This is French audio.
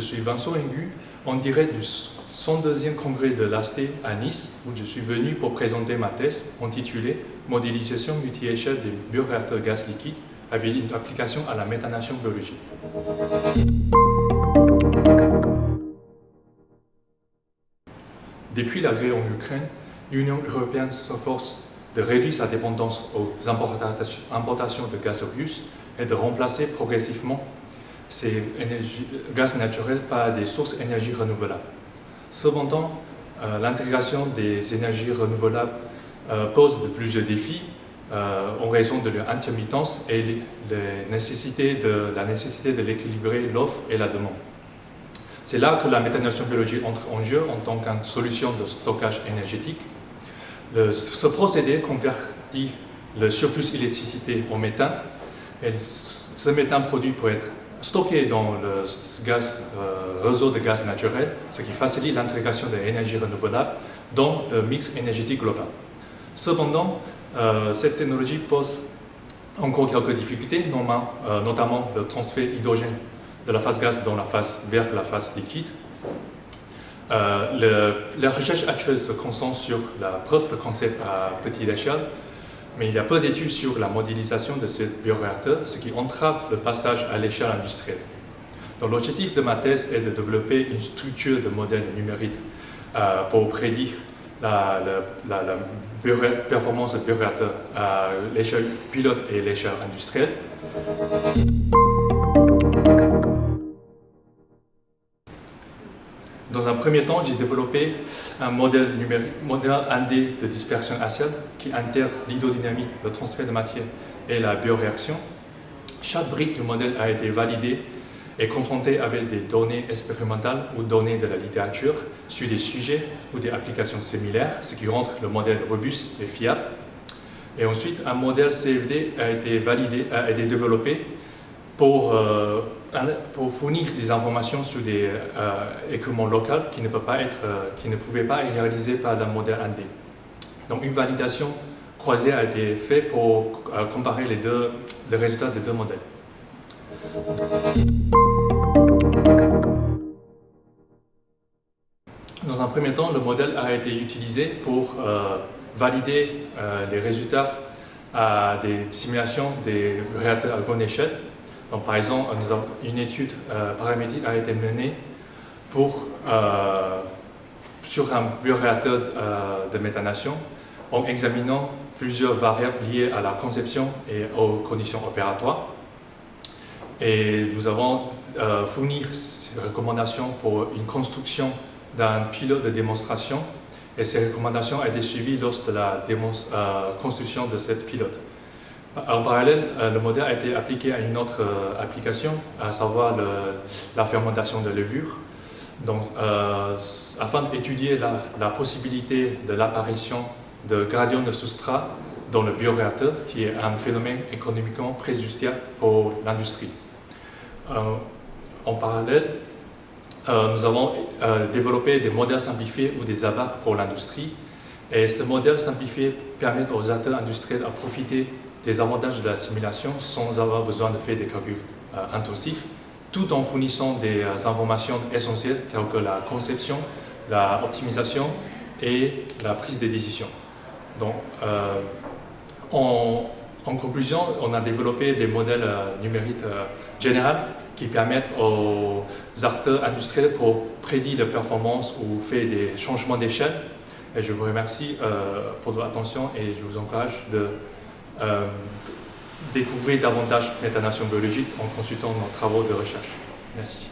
suis Vincent Ingu, en direct du 102e congrès de l'ASTE à Nice, où je suis venu pour présenter ma thèse intitulée « Modélisation multi-échelle des bioréacteurs gaz liquide avec une application à la méthanation biologique ». Depuis la guerre en Ukraine, l'Union européenne s'efforce de réduire sa dépendance aux importations de gaz russe et de remplacer progressivement ces gaz naturels par des sources d'énergie renouvelables. Cependant, l'intégration des énergies renouvelables pose de plusieurs défis en raison de leur intermittence et la nécessité de l'équilibrer l'offre et la demande. C'est là que la méthanation biologique entre en jeu en tant qu'une solution de stockage énergétique. Ce procédé convertit le surplus d'électricité en méthane et ce méthane produit peut être stocké dans le réseau de gaz naturel, ce qui facilite l'intégration de l'énergie renouvelable dans le mix énergétique global. Cependant, cette technologie pose encore quelques difficultés, notamment le transfert hydrogène de la phase gaz vers la phase liquide. La recherche actuelle se concentre sur la preuve de concept à petite échelle, mais il y a peu d'études sur la modélisation de ces bioréacteurs, ce qui entrave le passage à l'échelle industrielle. Donc l'objectif de ma thèse est de développer une structure de modèle numérique pour prédire la performance de bioréacteurs à l'échelle pilote et l'échelle industrielle. Dans un premier temps, j'ai développé un modèle 1D de dispersion axiale qui intègre l'hydrodynamique, le transfert de matière et la bioréaction. Chaque brique du modèle a été validée et confrontée avec des données expérimentales ou données de la littérature sur des sujets ou des applications similaires, ce qui rend le modèle robuste et fiable. Et ensuite, un modèle CFD a été développé pour fournir des informations sur des équipements locaux qui ne pouvaient pas être réalisés par le modèle 1D. Donc une validation croisée a été faite pour comparer les résultats des deux modèles. Dans un premier temps, le modèle a été utilisé pour valider les résultats à des simulations des réacteurs à grande échelle. Donc, par exemple, une étude paramétrique a été menée sur un bioréacteur de méthanation en examinant plusieurs variables liées à la conception et aux conditions opératoires. Et nous avons fourni ces recommandations pour une construction d'un pilote de démonstration et ces recommandations ont été suivies lors de la construction de cette pilote. En parallèle, le modèle a été appliqué à une autre application, à savoir la fermentation de levure. Donc, afin d'étudier la possibilité de l'apparition de gradients de substrat dans le bioréacteur, qui est un phénomène économiquement préjudiciable pour l'industrie. En parallèle, nous avons développé des modèles simplifiés ou des ABAC pour l'industrie. Et ce modèle simplifié permet aux acteurs industriels de profiter des avantages de la simulation sans avoir besoin de faire des calculs intensifs, tout en fournissant des informations essentielles telles que la conception, l'optimisation et la prise de décision. Donc, en conclusion, on a développé des modèles numériques généraux qui permettent aux acteurs industriels pour prédire la performance ou faire des changements d'échelle. Et je vous remercie pour votre attention et je vous encourage de découvrir davantage méthanation biologique en consultant nos travaux de recherche. Merci.